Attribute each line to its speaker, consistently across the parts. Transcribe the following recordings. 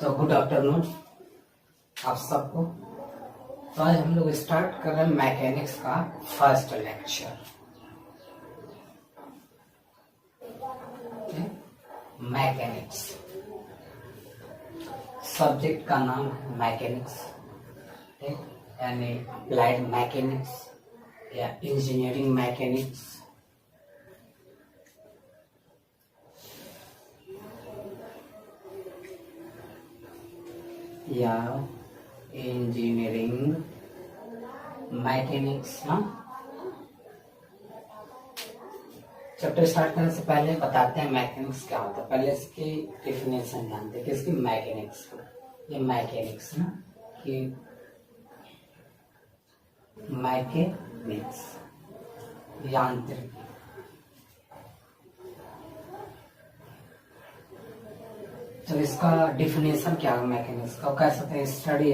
Speaker 1: तो good afternoon आप सबको। तो आज हम लोग स्टार्ट कर रहे हैं मैकेनिक्स का फर्स्ट लेक्चर। मैकेनिक्स सब्जेक्ट का नाम है मैकेनिक्स, ठीक, यानी अप्लाइड मैकेनिक्स या इंजीनियरिंग मैकेनिक्स। या इंजीनियरिंग मैकेनिक्स ना। चैप्टर स्टार्ट करने से पहले बताते हैं मैकेनिक्स क्या होता है। पहले इसकी डिफिनेशन जानते हैं कि इसकी मैकेनिक्स को, ये मैकेनिक्स ना कि मैकेनिक्स यांत्रिक। तो इसका डिफिनेशन क्या है मैकेनिक्स का, कह सकते हैं study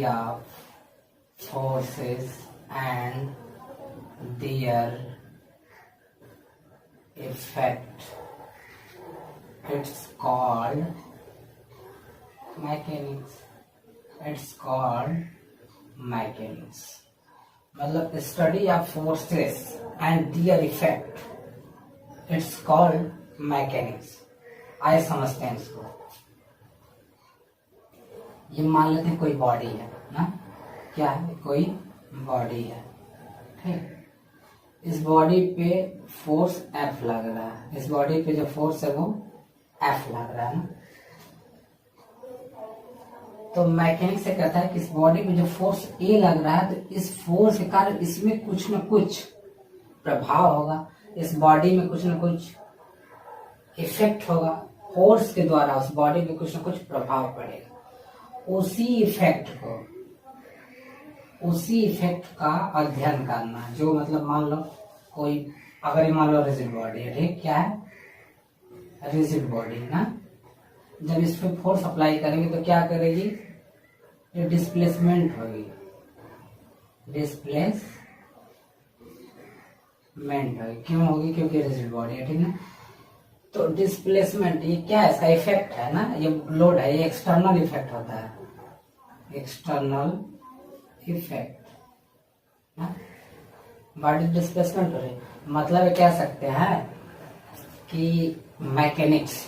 Speaker 1: of forces and their effect, it's called mechanics. It's called mechanics मतलब study of forces and their effect, it's called mechanics. आइए समझते हैं इसको। ये मान लेते हैं कोई बॉडी है ना, क्या है, कोई बॉडी है, ठीक। इस बॉडी पे फोर्स F लग रहा है, इस बॉडी पे जो फोर्स है वो F लग रहा है ना। तो मैकेनिक्स से कहता है कि इस बॉडी पे जो फोर्स A लग रहा है, तो इस फोर्स के कारण इसमें कुछ न कुछ प्रभाव होगा, इस बॉडी में कुछ न कुछ इफेक्ट होगा, फोर्स के द्वारा उस बॉडी पे कुछ न कुछ प्रभाव पड़ेगा। उसी इफेक्ट का अध्ययन करना, जो मतलब मान लो कोई, अगर ये मान लो रिजिड बॉडी है, ठीक, क्या है, रिजिड बॉडी ना। जब इस पे फोर्स अप्लाई करेंगे तो क्या करेगी, ये डिस्प्लेसमेंट होगी, डिस्प्लेसमेंट होगी। क्यों होगी, क्योंकि रिजिड बॉडी है, ठीक ना। तो डिस्प्लेसमेंट ये क्या है, इसका इफेक्ट है ना, ये लोड है, ये एक्सटर्नल इफेक्ट होता है, एक्सटर्नल इफेक्ट ना। बॉडी डिस्प्लेसमेंट हो रही, मतलब ये कह सकते हैं कि मैकेनिक्स,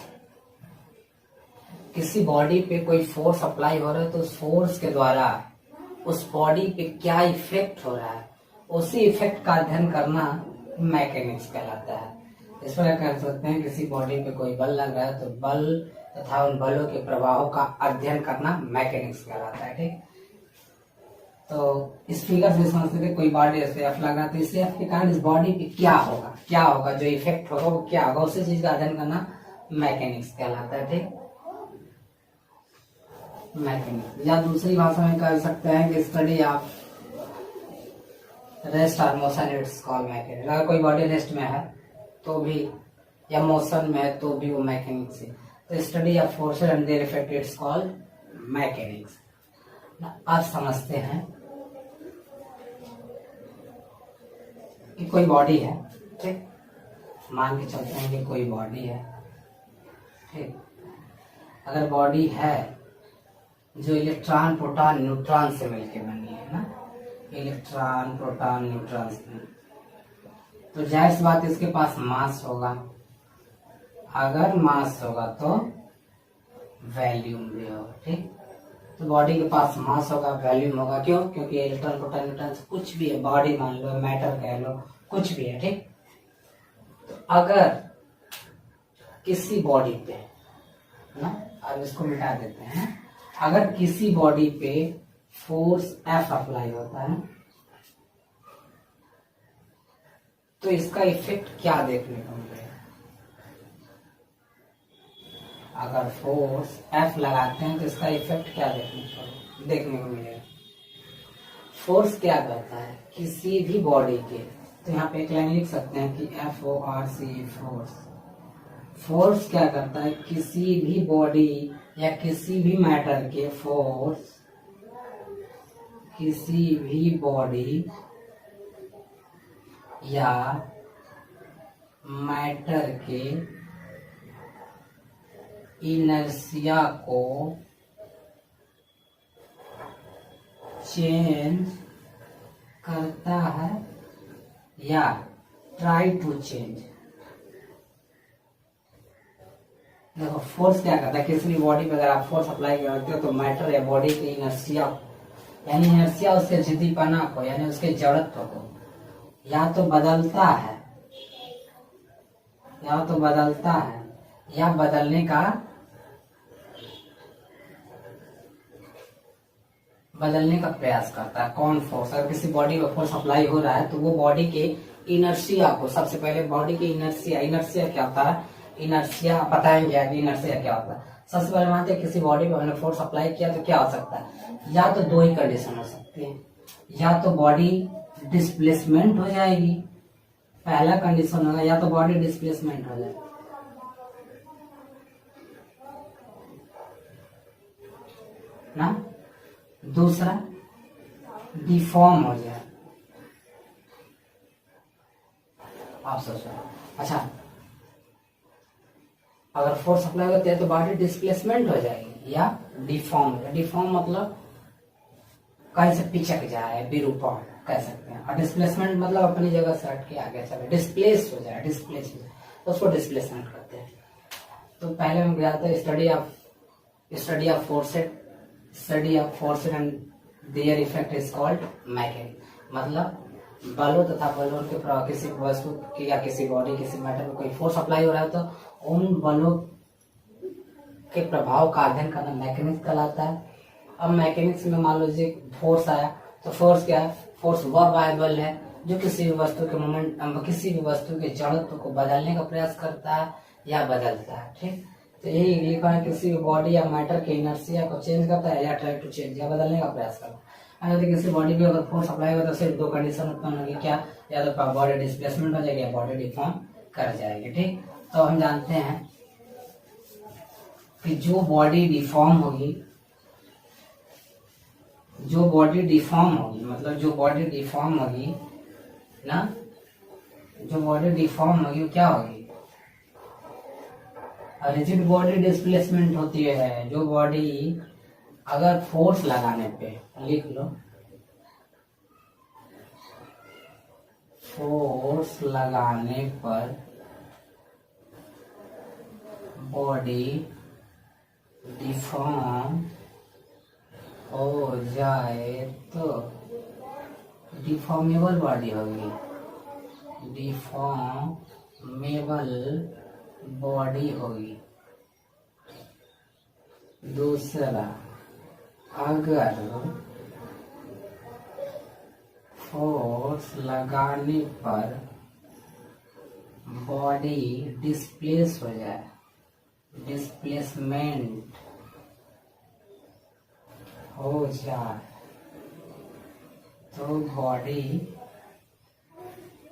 Speaker 1: किसी बॉडी पे कोई फोर्स अप्लाई हो रहा है तो उस फोर्स के द्वारा उस बॉडी पे क्या इफेक्ट हो रहा है, उसी इफेक्ट का अध्ययन करना मैकेनिक्स कहलाता है। इस पर कह सकते हैं किसी बॉडी पे कोई बल लग रहा है तो बल तथा उन बलों के प्रभावों का अध्ययन करना मैकेनिक्स कहलाता है, ठीक। तो इस फिगर से समझ सकते हैं कोई बॉडी ऐसे F लग रहा है, तो इस F के कारण इस बॉडी पे क्या होगा, जो इफेक्ट होगा वो क्या होगा, उसी चीज का अध्ययन करना मैकेनिक्स कहलाता है, ठीक। मैकेनिक्स, या दूसरी भाषा में कह सकते हैं कि स्टडी ऑफ रेस्ट और मोशन, इट्स कॉल्ड मैकेनिक्स। अगर कोई बॉडी रेस्ट में है तो भी, या मोशन में है तो भी वो मैकेनिक्स है। तो study of forces and their effect, it's called mechanics. आज समझते हैं कि कोई बॉडी है, ठीक, मान के चलते हैं कि कोई बॉडी है, ठीक। अगर बॉडी है जो इलेक्ट्रॉन प्रोटॉन न्यूट्रॉन से मिलकर बनी है ना, इलेक्ट्रॉन प्रोटॉन न्यूट्रॉन से, तो जाहिर सी बात इसके पास मास होगा। अगर मास होगा तो वॉल्यूम भी होगा, ठीक। तो बॉडी के पास मास होगा, वॉल्यूम होगा, क्यों, क्योंकि इलेक्ट्रॉन प्रोटॉन न्यूट्रॉन से कुछ भी है, बॉडी मान लो, मैटर कह लो, कुछ भी है, ठीक। तो अगर किसी बॉडी पे ना, अब इसको मिटा देते हैं, अगर किसी बॉडी पे फोर्स F अप्लाई होता है तो इसका इफेक्ट क्या देखने को मिलेगा। अगर फोर्स F लगाते हैं तो इसका इफेक्ट क्या देखने को मिलेगा। फोर्स क्या करता है किसी भी बॉडी के, तो यहाँ पे एक लाइन लिख सकते हैं कि FORC, फोर्स क्या करता है किसी भी बॉडी या किसी भी मैटर के, फोर्स किसी भी बॉडी या मैटर के इनर्शिया को चेंज करता है या ट्राई टू चेंज। देखो फोर्स क्या करता है, किसी भी बॉडी पे अगर आप फोर्स अप्लाई करते हो तो मैटर या बॉडी के इनर्शिया यानी इनर्शिया उसके जिद्दीपना को यानी उसके जड़त्व को या तो बदलता है या बदलने का प्रयास करता है। कौन फोर्स, अगर किसी बॉडी पे फोर्स अप्लाई हो रहा है तो वो बॉडी के इनर्शिया को, सबसे पहले बॉडी की इनर्शिया क्या होता है, इनर्शिया बताएंगे आगे इनर्शिया क्या होता है। सबसे पहले मानते हैं किसी बॉडी पे मैंने फोर्स अप्लाई किया तो क्या हो सकता है, या तो दो ही कंडीशन हो सकती है, या तो बॉडी डिस्प्लेसमेंट हो जाएगी, पहला कंडीशन होगा, या तो बॉडी डिस्प्लेसमेंट हो जाएगी ना, दूसरा डिफॉर्म हो जाए। आप सोचो, अच्छा अगर फोर्स अप्लाई होती है तो बॉडी डिस्प्लेसमेंट हो जाएगी या डिफॉर्म। डिफॉर्म मतलब कहीं से पिचक जाए, विरूपण कह सकते हैं, और डिस्प्लेसमेंट मतलब अपनी जगह से हट के आगे चले, डिस्प्लेस हो जाए तो उसको डिस्प्लेसमेंट करते हैं। तो पहले हम जाते हैं study of force and their effect is called mechanics. मतलब बलों तथा बलों के प्रभाव, किसी वस्तु की या किसी बॉडी किसी मैटर में कोई फोर्स अप्लाई हो रहा है तो उन बलों के प्रभाव का अध्ययन करना मैकेनिक्स कहलाता है। अब मैकेनिक्स में मान लीजिए फोर्स आया तो फोर्स क्या है, फोर्स वह वायबल है जो किसी भी वस्तु के मोमेंट, किसी भी वस्तु के जड़त्व को बदलने का प्रयास करता है या बदलता है। ठीक, तो यही लिखा है, किसी भी बॉडी या मैटर के इनर्शिया को चेंज करता है या ट्राई टू चेंज या बदलने का प्रयास करता है। अगर किसी बॉडी पे अगर फोर्स अप्लाई होगा तो सिर्फ दो कंडीशन उत्पन्न होगी, क्या, या तो बॉडी डिस्प्लेसमेंट हो जाएगी या बॉडी डिफॉर्म कर जाएगी। ठीक, तो हम जानते हैं कि जो बॉडी डिफॉर्म होगी मतलब जो बॉडी डिफॉर्म होगी ना, जो बॉडी डिफॉर्म होगी वो क्या होगी, रिजिड बॉडी डिस्प्लेसमेंट होती है। जो बॉडी अगर फोर्स लगाने पे, लिख लो, फोर्स लगाने पर बॉडी डिफॉर्म हो जाए तो डिफॉर्मेबल बॉडी होगी, डिफॉर्मेबल बॉडी होगी। दूसरा, अगर फोर्स लगाने पर बॉडी डिस्प्लेस हो जाए, डिस्प्लेसमेंट हो जाए तो बॉडी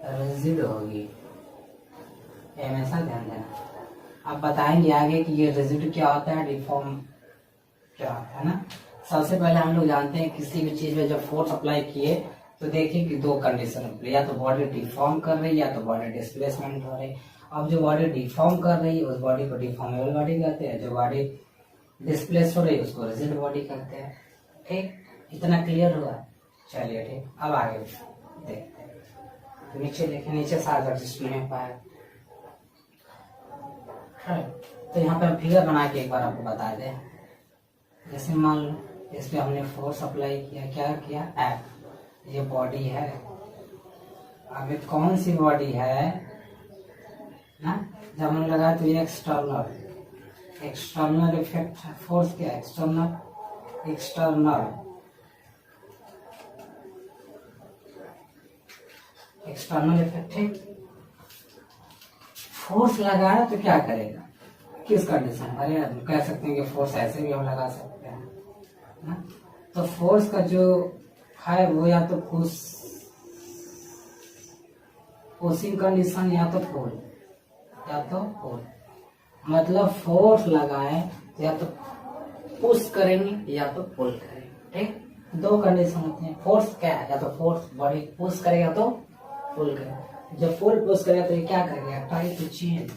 Speaker 1: रिजिड होगी। हमेशा ध्यान देना। अब बताएंगे आगे कि ये रिजिड क्या होता है, डिफॉर्म क्या होता है ना। सबसे पहले हम लोग जानते हैं किसी भी चीज में जब फोर्स अप्लाई किए तो देखिए कि दो कंडीशन होती है, या तो बॉडी डिफॉर्म कर रही है या तो बॉडी डिस्प्लेसमेंट हो रही है। अब जो बॉडी डिफॉर्म कर रही है उस बॉडी को डिफॉर्मेबल बॉडी कहते हैं, जो बॉडी डिस्प्लेस हो रही है उसको रिजिड बॉडी कहते हैं। ठीक, इतना क्लियर हुआ। चलिए ठीक, अब आगे देखते हैं। तो नीचे देखें, नीचे साथ एडजस्ट नहीं हो पाया। तो यहाँ पे हम फिगर बना के एक बार आपको बता दें। जैसे मान लो इस पे हमने फोर्स अप्लाई किया, क्या किया, एफ, ये बॉडी है। अब ये कौन सी बॉडी है ना, जब हमने लगाया तो ये एक्सटर्नल इफेक्ट है। फोर्स क्या है, एक्सटर्नल इफेक्ट है। फोर्स लगाया तो क्या करेगा, किस कंडीशन, अरे कह सकते हैं कि फोर्स ऐसे भी हम लगा सकते हैं ना। तो फोर्स का जो है वो या तो पुशिंग कंडीशन या तो पुल, मतलब फोर्स लगाए तो या तो पुश करेंगे या तो पुल करेंगे। ठीक, दो कंडीशन होती है। फोर्स क्या है, या तो फोर्स बॉडी पुश करेगा तो पुल करेगा। जब फुल पुश करेगा तो ये क्या करेगा, ट्राई टू चेंज,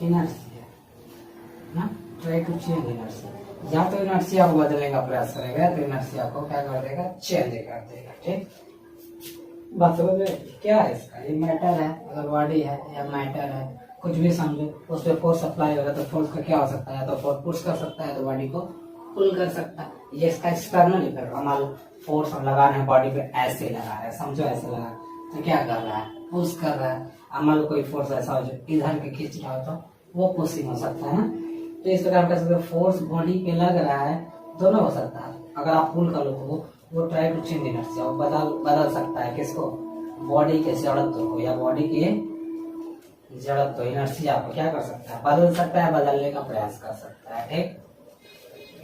Speaker 1: इनर्शिया ना, ट्राई टू चेंज इनर्शिया। या तो इनर्शिया को बदलने का प्रयास करेगा तो इनर्शिया को क्या कर देगा, चेंज कर देगा। ठीक, बात समझ में? क्या है इसका, ये मैटर है, अगर बॉडी है या मैटर है कुछ भी समझो, उस पर फोर्स अप्लाई होगा तो फोर्स का क्या हो सकता है, तो फोर्स पुश कर सकता है तो बॉडी को पुल कर सकता है। ये इसका एक्सटर्नल इफेक्ट। हमारा फोर्स हम लगा रहे हैं बॉडी पे, ऐसे लगा रहे हैं, समझो ऐसे लगा तो क्या कर रहा है, पुश कर रहा है। हमारा कोई फोर्स ऐसा हो जो इधर के खींच रहा हो तो वो पुशिंग हो सकता है ना। तो इस प्रकार का फोर्स बॉडी पे लग रहा है, दोनों हो सकता है। अगर आप पुल कर लो तो वो ट्राई टू चेंज इनर्शिया, वो बदल सकता है किसको, बॉडी के जड़त्व को, या बॉडी के जड़त्व इनर्शिया को क्या कर सकता है, बदल सकता है, बदलने का प्रयास कर सकता है। ठीक,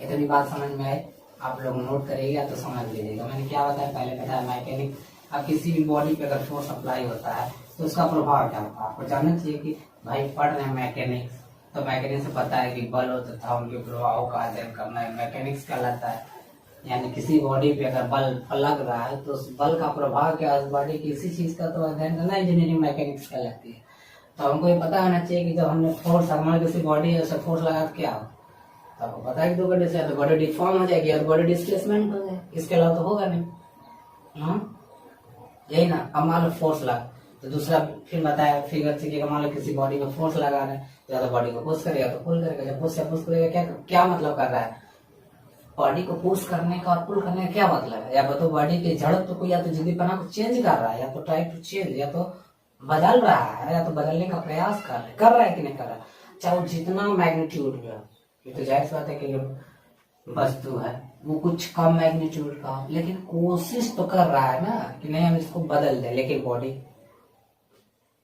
Speaker 1: इतनी बात समझ में आई, आप लोग नोट करिएगा तो समझ लीजिएगा। मैंने क्या बताया, पहले बताया मैकेनिक। अब किसी भी बॉडी पे अगर फोर्स अप्लाई होता है तो उसका प्रभाव क्या होता है, आपको जानना चाहिए कि भाई पढ़ रहे हैं मैकेनिक्स तो मैकेनिक्स से पता है कि बल होता था, उनके प्रभाव का अध्ययन करना है मैकेनिक्स कहलाता है। यानी किसी बॉडी पे अगर बल लग रहा है तो उस बल का प्रभाव क्या है बॉडी किसी चीज का तो अध्ययन करना इंजीनियरिंग मैकेनिक्स कहलाती है। तो हमको ये पता होना चाहिए कि जब हमने फोर्स, हमारे किसी बॉडी है उसे फोर्स लगा तो क्या हो, तो आपको पता है कि दो कंडीशन से तो बॉडी डिफॉर्म हो जाएगी और बॉडी डिस्प्लेसमेंट हो जाएगी, इसके अलावा तो होगा नहीं। यही ना। अब मान लो फोर्स लगा तो दूसरा फिर बताया फिगर से कि मान लो किसी बॉडी में फोर्स लगा रहे हैं तो या तो बॉडी को पुश करेगा तो पुल करेगा। जब पुश या पुश करेगा क्या क्या मतलब कर रहा है, बॉडी को पुश करने का और पुल करने का क्या मतलब है, या तो बॉडी के जड़त्व को या तो जिद्दीपना को चेंज कर रहा है, या तो ट्राई टू चेंज, या तो बदल रहा है, या तो बदलने का प्रयास कर रहा है कि नहीं कर रहा है। चाहे वो जितना मैग्नीट्यूड में, ये तो जाहिर सी बात है कि वस्तु है वो कुछ कम मैग्नीट्यूड का, लेकिन कोशिश तो कर रहा है ना कि नहीं हम इसको बदल दें। लेकिन बॉडी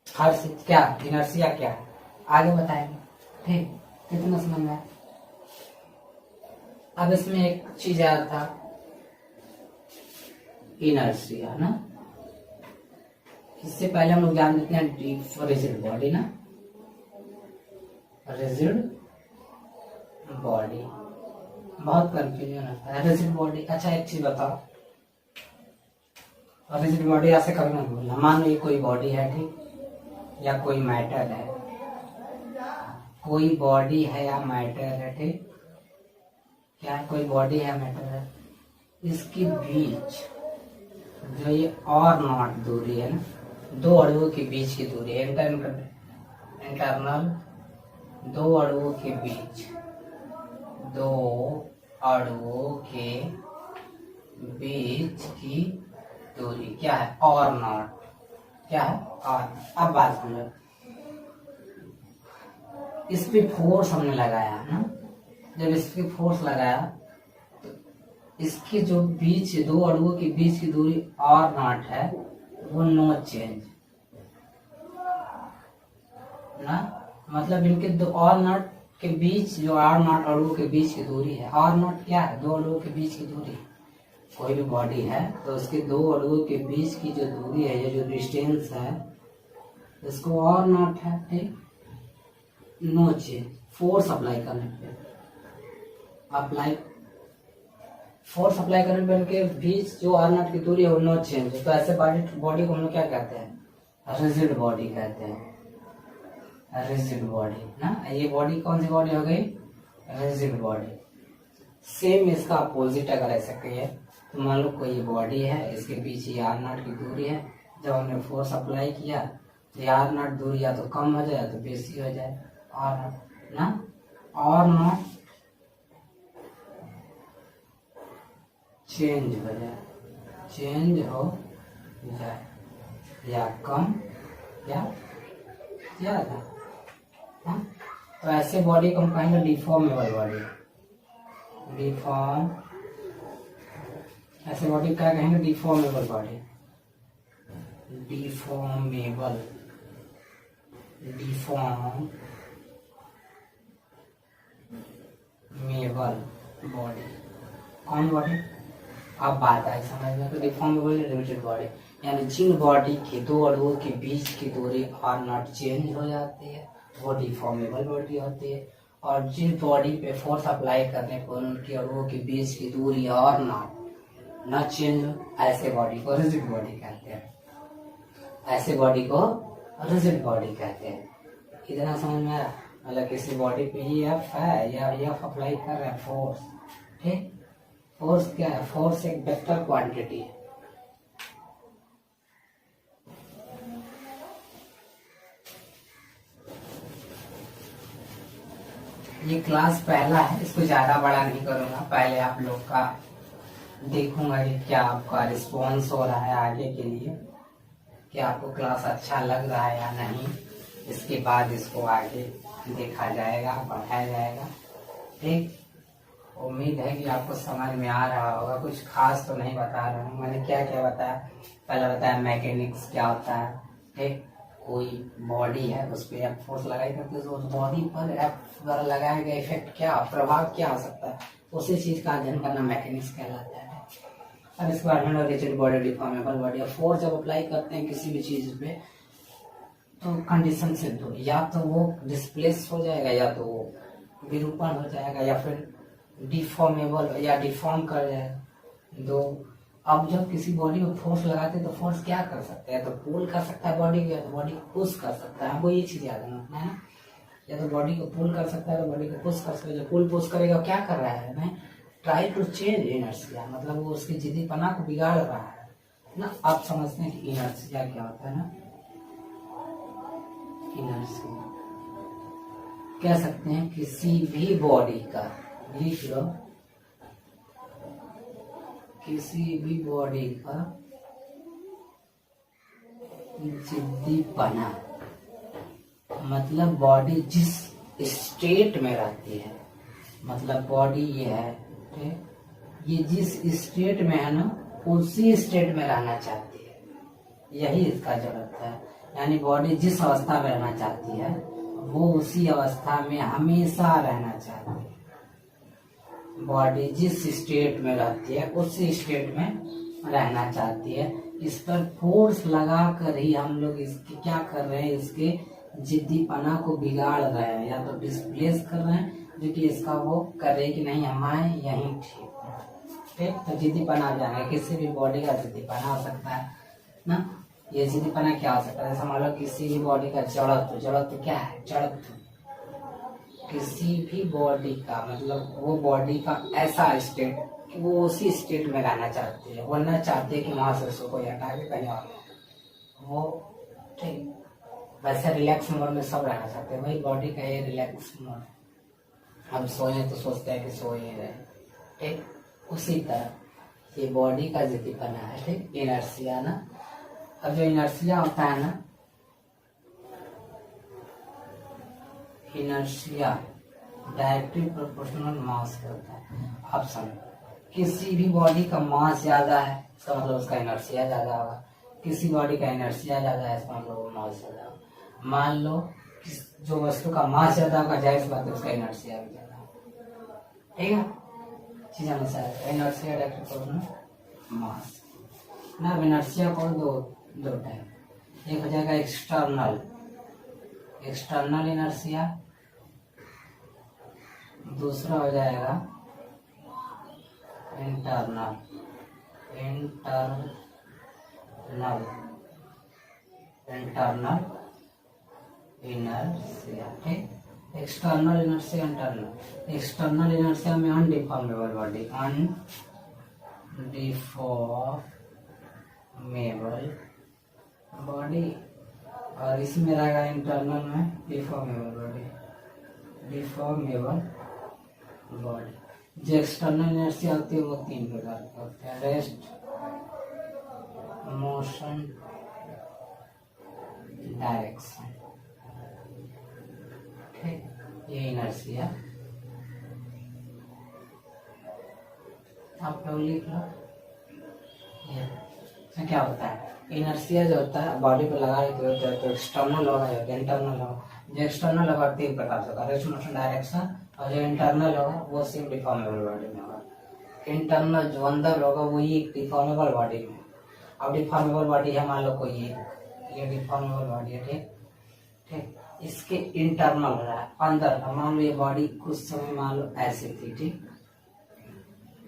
Speaker 1: हर से क्या इनर्शिया क्या है आगे बताएंगे। ठीक, कितना समझ में आया। अब इसमें एक चीज आया था इनर्शिया ना, इससे पहले हम लोग जान लेते हैं डीप रिजिड बॉडी ना, रिजिड बॉडी बहुत कंफ्यूजन होता है। रिजिड बॉडी, अच्छा एक चीज बताओ, रिजिड बॉडी ऐसे कभी मत बोलना। मान लो ये कोई बॉडी है, ठीक, या कोई मैटर है, कोई बॉडी है या मैटर है, ठीक, क्या कोई बॉडी है मैटर है, इसके बीच जो ये और नॉट दूरी है ना, दो अणुओं के बीच की दूरी है, इंटरनल दो अणुओं के बीच, दो अणुओं के बीच की दूरी क्या है, और नॉट क्या है, और। अब बात समझो, इस पे फोर्स हमने लगाया ना, जब इस पे फोर्स लगाया तो इसके जो बीच दो अणुओं के बीच की दूरी और नॉट है वो नो चेंज ना, मतलब इनके दो और नॉट के बीच जो आर नॉट अणुओं के बीच की दूरी है, आर नॉट क्या है, दो अणुओं के बीच की दूरी। कोई भी बॉडी है तो उसके दो अणुओं के बीच की जो दूरी है, ये जो डिस्टेंस है, इसको और नॉट है, ठीक, नो चेंज। फोर्स अप्लाई करने पे फोर्स अप्लाई करने पर इनके बीच जो आर नॉट की दूरी है वो नो चेंज। तो ऐसे बॉडी को हम लोग क्या कहते हैं, रिजिड बॉडी कहते हैं, रिजिड बॉडी ना। ये बॉडी कौन सी बॉडी हो गई, रिजिड बॉडी। सेम इसका अपोजिट अगर ऐसा कहिए तो मान लो कोई बॉडी है, इसके पीछे आर नॉट की दूरी है, जब हमने फोर्स अप्लाई किया तो आर नॉट दूरी या तो कम हो जाए तो बेसी हो जाए, आर नॉट ना, और नॉट चेंज हो जाए, चेंज हो जाए, या कम या ज्यादा। तो ऐसे बॉडी को हम कहेंगे डिफॉर्मेबल बॉडी, डिफॉर्म, ऐसे बॉडी क्या कहेंगे, deformable body, deformable, deformable body. कौन बॉडी, अब बात आई समझ में। तो डिफॉर्मेबल लिमिटेड बॉडी यानी जिन बॉडी के दो अणुओं के बीच की दूरी आर नॉट चेंज हो जाती है वो डिफॉर्मेबल बॉडी होती है, और जिन बॉडी पे फोर्स अप्लाई करने पर उनके अणुओं के बीच की दूरी और न चेंज हो, ऐसे बॉडी को रिजिड बॉडी कहते हैं, ऐसे बॉडी को रिजिड बॉडी कहते हैं। इतना समझ में आया। मतलब किसी बॉडी पे ही एफ है या एफ अप्लाई कर रहे हैं फोर्स, ठीक। फोर्स क्या है? फोर्स एक वेक्टर क्वांटिटी है। ये क्लास पहला है, इसको ज्यादा बड़ा नहीं करूंगा, पहले आप लोग का देखूंगा कि क्या आपका रिस्पॉन्स हो रहा है आगे के लिए, कि आपको क्लास अच्छा लग रहा है या नहीं। इसके बाद इसको आगे देखा जाएगा, पढ़ाया जाएगा, ठीक। उम्मीद है कि आपको समझ में आ रहा होगा। कुछ खास तो नहीं बता रहा हूँ, मैंने क्या क्या बताया। पहले बताया मैकेनिक्स क्या होता है, ठीक। कोई बॉडी है उस पर एफ फोर्स लगाई करते हैं, तो उस बॉडी पर एफ द्वारा लगाया गया इफेक्ट क्या, प्रभाव क्या हो सकता है, उसी चीज का अध्ययन करना मैकेनिक्स कहलाता है। अब इसके बाद rigid body, deformable body. Force जब अप्लाई करते हैं किसी भी चीज पे तो कंडीशन से दो, या तो वो डिस्प्लेस हो जाएगा, या तो वो विरूपण हो जाएगा, या फिर डिफॉर्मेबल या डिफॉर्म कर जाएगा। दो, अब जब किसी बॉडी में फोर्स लगाते हैं तो फोर्स क्या कर सकता है? तो पुल कर सकता है बॉडी को, या तो बॉडी को पुश कर सकता है। हमको ये चीज याद रखना है ना, या तो बॉडी को पुल कर सकता है तो बॉडी को पुश कर सकता है। जो पुल पुश करेगा क्या कर रहा है? नहीं, ट्राई टू चेंज इनर्शिया, मतलब वो उसकी जिद्दीपना को बिगाड़ रहा है ना। आप समझते हैं कि इनर्शिया क्या होता है ना। इनर्शिया कह सकते हैं किसी भी बॉडी का, लिख लो, किसी भी बॉडी का जिद्दीपना, मतलब बॉडी जिस स्टेट में रहती है, मतलब बॉडी ये है, ये जिस स्टेट में है ना उसी स्टेट में रहना चाहती है, यही इसका जरूरत है। यानी बॉडी जिस अवस्था में रहना चाहती है वो उसी अवस्था में हमेशा रहना चाहती है। बॉडी जिस स्टेट में रहती है उसी स्टेट में रहना चाहती है। इस पर फोर्स लगा कर ही हम लोग इसकी क्या कर रहे हैं, इसके जिद्दीपना को बिगाड़ रहे हैं, या तो डिस्प्लेस कर रहे हैं, जो कि इसका वो करे कि नहीं हमारे यही ठीक। तो जिद्दीपना आ जाएगा, किसी भी बॉडी का जिद्दीपना हो सकता है ना। ये जिद्दीपना क्या हो सकता है? जैसे मान लो किसी भी बॉडी का जड़त्व, जड़त्व क्या है? जड़त्व किसी भी बॉडी का मतलब वो बॉडी का ऐसा स्टेट कि वो उसी स्टेट में रहना चाहती है, वो ना चाहती है कि वहां से उसको कोई हटा के कहीं और वो, ठीक। वैसे रिलैक्स मोड में सब रहना चाहते हैं, वही बॉडी का ये रिलैक्स मोड। हम सोए तो सोचते हैं कि सोए रहे, ठीक। उसी तरह ये बॉडी का जिद्दीपना है, ठीक, इनर्शिया ना। अब जो इनर्शिया होता है ना, इनर्शिया डायरेक्टली प्रोपोर्शनल मास होता है। ऑप्शन, किसी भी बॉडी का मास ज्यादा है इसका मतलब उसका इनर्शिया ज्यादा होगा, किसी बॉडी का इनर्शिया ज्यादा है इसका मतलब वो मास ज्यादा होगा। मान लो जो वस्तु का मास ज्यादा होगा, जाहिर सी बात है उसका इनर्शिया भी ज्यादा होगा, ठीक है। चीज अनुसार इनर्शिया डायरेक्टली प्रोपोर्शनल मास ना। इनर्शिया को दो टाइप, एक हो जाएगा एक्सटर्नल, एक्सटर्नल इनर्शिया, दूसरा हो जाएगा इंटरनल, इंटरनल इंटरनल इनर्शिया, ठीक। External inertia, internal. External inertia में अनडिफॉर्मेबल बॉडी, अनडिफॉर्मेबल बॉडी, और इसमें रहेगा इंटरनल में डिफॉर्मेबल बॉडी, डिफॉर्मेबल बॉडी। जो एक्सटर्नल इनर्शिया होती है वो तीन प्रकार के होते हैं, रेस्ट, मोशन, डायरेक्शन, ठीक। ये इनर्शिया आप लोग लिख लो। ये क्या होता है? इनर्शिया जो होता है बॉडी पर लगा होता है तो एक्सटर्नल होगा या इंटरनल होगा। जो एक्सटर्नल होगा तीन प्रकार से होगा, रेस्ट, मोशन, डायरेक्शन, और जो इंटरनल होगा वो सिर्फ डिफॉर्मेबल बॉडी में होगा। इंटरनल जो अंदर होगा वही डिफॉर्मेबल बॉडी में। अब डिफॉर्मेबल बॉडी है मान लो कोई ये डिफॉर्मेबल बॉडी है, ठीक, ठीक। इसके इंटरनल हो रहा है अंदर, मान लो ये बॉडी कुछ समय मान लो ऐसे थी, ठीक,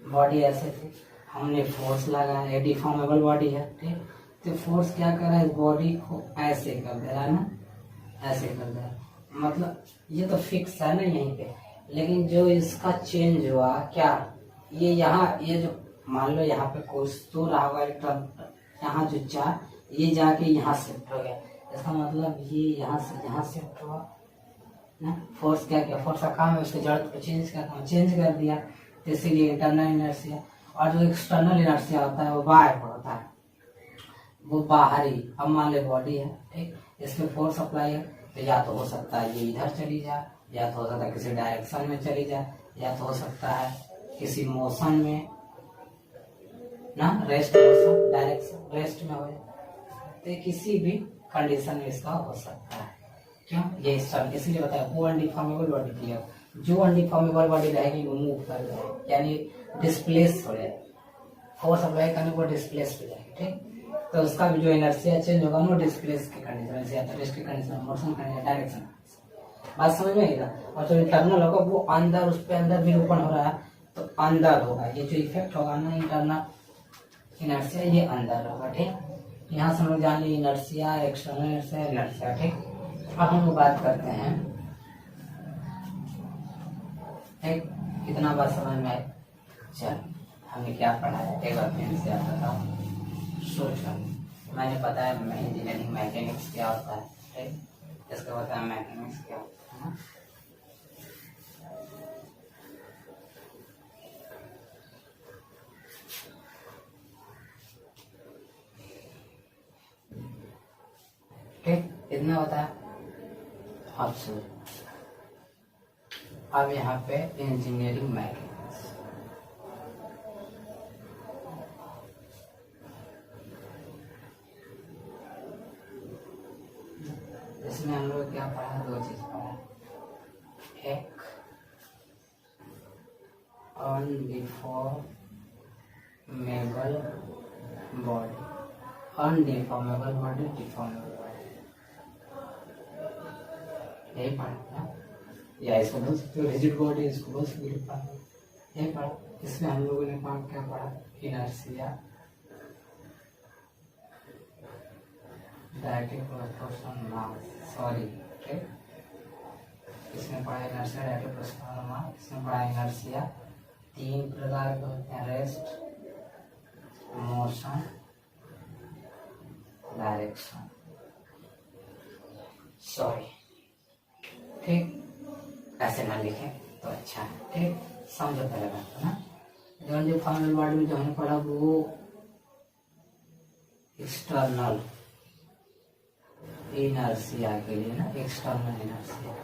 Speaker 1: बॉडी ऐसे थी, हमने फोर्स लगाया, ये डिफॉर्मेबल बॉडी है, ठीक। तो फोर्स क्या कर रहा है, इस बॉडी को ऐसे कर दे रहा है ना, ऐसे कर दे रहा है। मतलब ये तो फिक्स है ना यहीं पे, लेकिन जो इसका चेंज हुआ क्या, ये यहाँ, ये जो मान लो यहाँ पे कुछ तो रहा होगा इलेक्ट्रॉन, यहाँ जो जा, ये जाके यहाँ शिफ्ट हो गया, इसका मतलब ये यहाँ से यहाँ शिफ्ट हुआ ना। फोर्स क्या किया, फोर्स का काम है उसके जड़ को चेंज करना, चेंज कर दिया, तो इसीलिए इंटरनल इनर्शिया। और जो एक्सटर्नल इनर्शिया होता है वो बाहर होता है, वो बाहरी। अब मान ले बॉडी है, ठीक, इसमें फोर्स अप्लाई है, तो या तो हो सकता है ये इधर चली जाए, या तो हो सकता है किसी डायरेक्शन में चली जाए, या तो हो सकता है किसी मोशन में ना, रेस्ट मोशन, डायरेक्शन रेस्ट में हो जाए, तो किसी भी कंडीशन में इसका हो सकता है। क्यों, ये सब इसलिए बताया वो अनडिफॉर्मेबल बॉडी क्लियर, जो अनडिफॉर्मेबल बॉडी रहेगी वो मूव कर जाएगी, यानी डिस्प्लेस हो जाएगी, फोर्स अप्लाई करने पर डिस्प्लेस हो जाएगी, ठीक। तो उसका भी जो इनर्शिया चेंज होगा वो डिस्प्लेस की कंडीशन से, या तो रेस्ट की कंडीशन, मोशन कंडीशन, डायरेक्शन, बात समझ में आएगा। और जो इंटरनल होगा वो अंदर, उस पे अंदर विरूपण हो रहा है तो अंदर होगा, ये जो इफेक्ट होगा ना इंटरनल इनर्शिया, ये अंदर होगा, ठीक। यहाँ से हम लोग जान ली इनर्शिया, एक्सटर्नल इनर्शिया, इनर्शिया, ठीक। अब हम लोग बात करते हैं, ठीक, कितना बार समझ में आए। चल हमने क्या पढ़ा है एक बार फिर से आप बताओ, सोचो। मैंने बताया इंजीनियरिंग मैकेनिक्स क्या होता है, ठीक, इसका बताया मैकेनिक्स क्या होता है ना। ठीक, इतना बताया। अब सुन, अब यहाँ पे इंजीनियरिंग मैकेनिक्स, इसमें हम लोग क्या पढ़ा, दो चीज पढ़ा, एक अनडिफॉर्मेबल बॉडी, अनडिफॉर्मेबल बॉडी, डिफॉर्मेबल बॉडी, यही पढ़ा ना, या इसको बोल सकते हो रिजिड बॉडी, इसको बोल सकते हो, यही पढ़ा। इसमें हम लोगों ने क्या पढ़ा, इनर्शिया, डायरेक्ट प्रोपोर्शनल मास, सॉरी, ठीक, इसमें पढ़ा इनर्शिया, डायरेक्ट प्रोपोर्शनल मास, इसमें पढ़ा इनर्शिया, तीन प्रकार के होते हैं, रेस्ट, मोशन, डायरेक्शन, सॉरी, ठीक, ऐसे ना लिखें तो अच्छा है, ठीक, समझो पहले बात ना। जो फाइनल वर्ड में जो हमने पढ़ा वो एक्सटर्नल इनर्शिया के लिए ना, एक्सटर्नल इनर्शिया,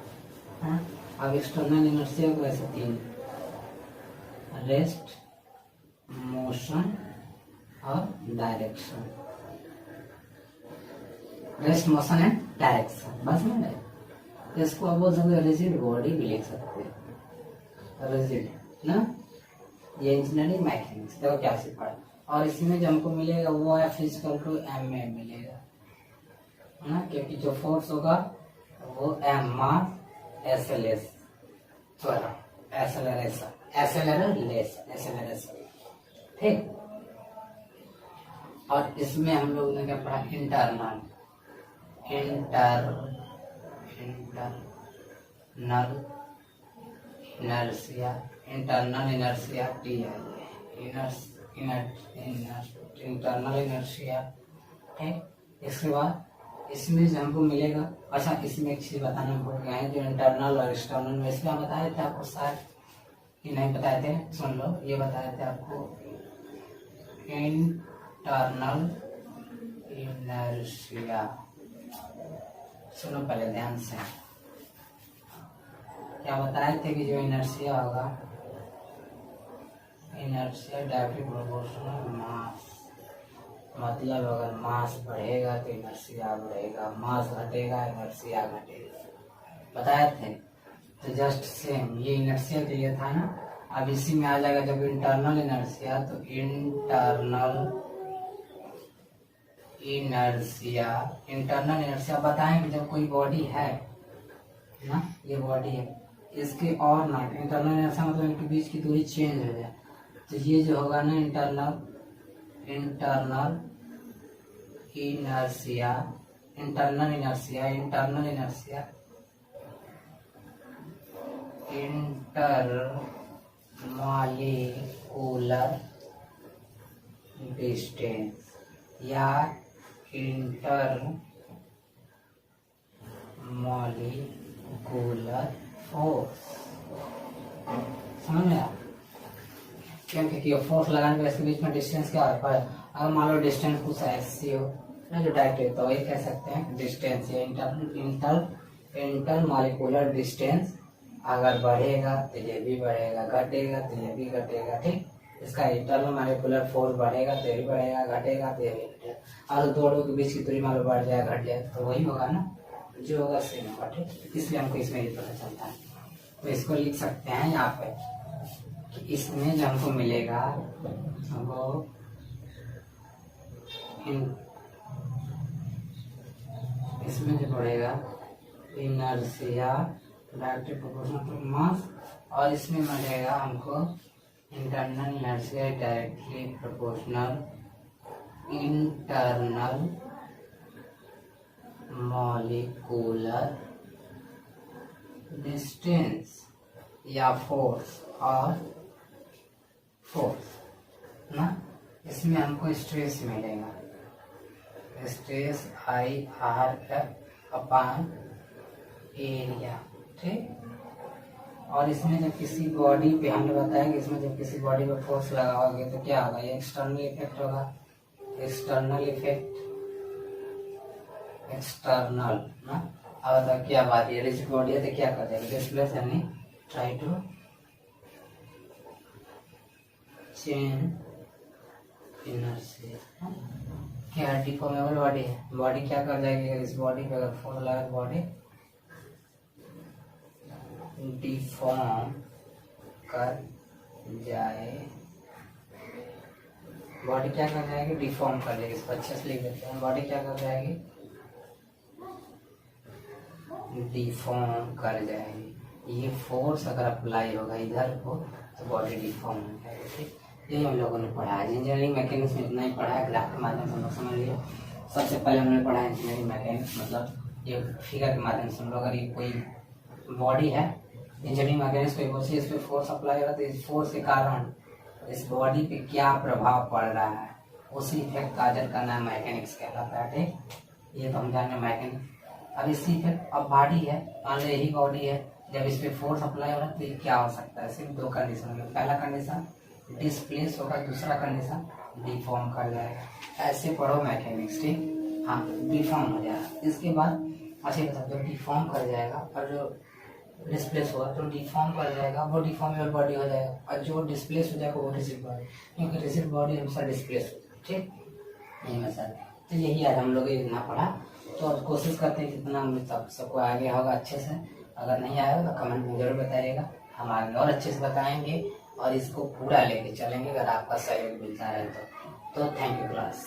Speaker 1: हाँ। अब एक्सटर्नल इनर्शिया को ऐसे तीन, रेस्ट, मोशन और direction, rest, motion and direction, बस में इसको अब बोल सकते रिजिड बॉडी भी लिख सकते हैं, रिजिड ना। ये इंजीनियरिंग मैकेनिक्स देखो क्या से पढ़ा, और इसमें जो हमको मिलेगा वो है फिजिकल टू एम में मिलेगा ना, क्योंकि जो फोर्स होगा वो M mass S L S, acceleration, acceleration, ठीक। और इसमें हम लोग ने क्या पढ़ा, internal inertia, internal inertia, internal inertia, ठीक। इसके बाद इसमें जो हमको मिलेगा, अच्छा इसमें एक चीज बताना भूल गए हैं, जो इंटरनल और एक्सटर्नल में इसमें बताए थे आपको शायद कि नहीं बताए थे, सुन लो, ये बताए थे आपको इंटरनल इनर्शिया, सुनो पहले ध्यान से, क्या बताए थे कि जो इनर्शिया होगा, इनर्शिया डायरेक्टली प्रोपोर्शनल मास, मतलब अगर मास बढ़ेगा तो इनर्शिया बढ़ेगा, मास घटेगा इनर्शिया घटेगा, बताए थे। तो जस्ट सेम ये इनर्शिया के लिए था ना, अब इसी में आ जाएगा जब इंटरनल इनर्शिया, तो इंटरनल इनर्शिया बताएं कि जब कोई बॉडी है ना, ये बॉडी है, इसके और ना इंटरनल इनर्शिया मतलब इनके बीच की दूरी चेंज हो जाए, तो ये जो होगा ना internal inertia inter molecular distance या इंटर मॉलिक्यूलर फोर्स। समझ में आया? क्योंकि फोर्स लगाने के इसके बीच में डिस्टेंस क्या होता है? अगर मान लो डिस्टेंस कुछ ऐसी हो ना जो डायरेक्ट है, तो वही कह सकते हैं डिस्टेंस या इंटर मॉलिक्यूलर डिस्टेंस। अगर बढ़ेगा तो ये भी बढ़ेगा, घटेगा तो ये भी घटेगा। ठीक, इसका इंटरनल मॉलिक्यूलर फोर्स बढ़ेगा तो ये भी बढ़ेगा, घटेगा तो ये भी घटेगा। और दोनों के बीच की दूरी मान लो बढ़ जाए घट जाए तो वही होगा ना, जो होगा सेम होगा। ठीक, इसलिए हमको इसमें ये पता चलता है। तो इसको लिख सकते हैं यहाँ पे कि इसमें जो हमको मिलेगा वो इसमें जो पड़ेगा inertia directly proportional to mass, और इसमें मिलेगा हमको internal inertia directly proportional internal molecular distance या फोर्स और फोर्स ना। इसमें हमको स्ट्रेस मिलेगा, स्ट्रेस IRF अपान एरिया। ठीक, और इसमें जब किसी बॉडी पे हमने बताया कि इसमें जब किसी बॉडी पे फोर्स लगाओगे तो क्या होगा? ये एक्सटर्नल इफेक्ट होगा, एक्सटर्नल इफेक्ट, एक्सटर्नल ना। अब बताओ क्या बात है, रिजिड बॉडी है तो क्या कर जाएगा? डिस्प्लेस यानी ट्राई टू चेंज इनर्शिया। क्या डिफॉर्मेबल बॉडी है, बॉडी क्या कर जाएगी? इस बॉडी पे अगर फोर्स लगा बॉडी डिफॉर्म कर जाए, बॉडी क्या कर जाएगी? डिफॉर्म कर जाएगी। इसको अच्छे से लिख देते हैं, बॉडी क्या कर जाएगी? डिफॉर्म कर जाएगी। ये फोर्स अगर अप्लाई होगा इधर को तो बॉडी डिफॉर्म हो जाएगी। ठीक, यही हम लोगों ने पढ़ा है। इंजीनियरिंग मैकेनिक्स में इतना ही पढ़ा है, ग्राफ के माध्यम से हम लोग समझ लिए। सबसे पहले हमने पढ़ा है इंजीनियरिंग मैकेनिक्स, मतलब ये फिगर के माध्यम से हम लोग, अगर ये कोई बॉडी है इंजीनियरिंग मैकेनिक्स कोई बोलती है, इस पर फोर्स अप्लाई होगा तो इस फोर्स के कारण इस बॉडी पे क्या प्रभाव पड़ रहा है, उसी इफेक्ट का अध्ययन करना है, मैकेनिक्स कहलाता है। ठीक, ये तो हम जाने मैकेनिक्स। अब इसी इफेक्ट, अब बॉडी है, मान लो यही बॉडी है, जब इस पे फोर्स अप्लाई होगा तो ये क्या हो सकता है? सिर्फ दो कंडीशन में, पहला कंडीशन डिस्प्लेस होगा, दूसरा कंडीशन डिफॉर्म कर जाएगा। ऐसे पढ़ो मैकेनिक्स। ठीक, हाँ डिफॉर्म हो जाएगा। इसके बाद अच्छे जब डिफॉर्म कर जाएगा और जो डिस्प्लेस होगा तो डिफॉर्म कर जाएगा, वो डिफॉर्मेबल बॉडी हो जाएगा, और जो डिस्प्लेस हो जाएगा वो रिजिड बॉडी, क्योंकि रिजिड बॉडी हमेशा डिस्प्लेस हो जाएगी। ठीक, यही मसला। तो यही आज हम लोग इतना पढ़ा, तो अब कोशिश करते हैं कितना सबको आ गया होगा अच्छे से। अगर नहीं आया तो कमेंट में जरूर बताइएगा, हम आगे और अच्छे से बताएंगे और इसको पूरा लेके चलेंगे अगर आपका सहयोग मिलता है तो। Thank you class.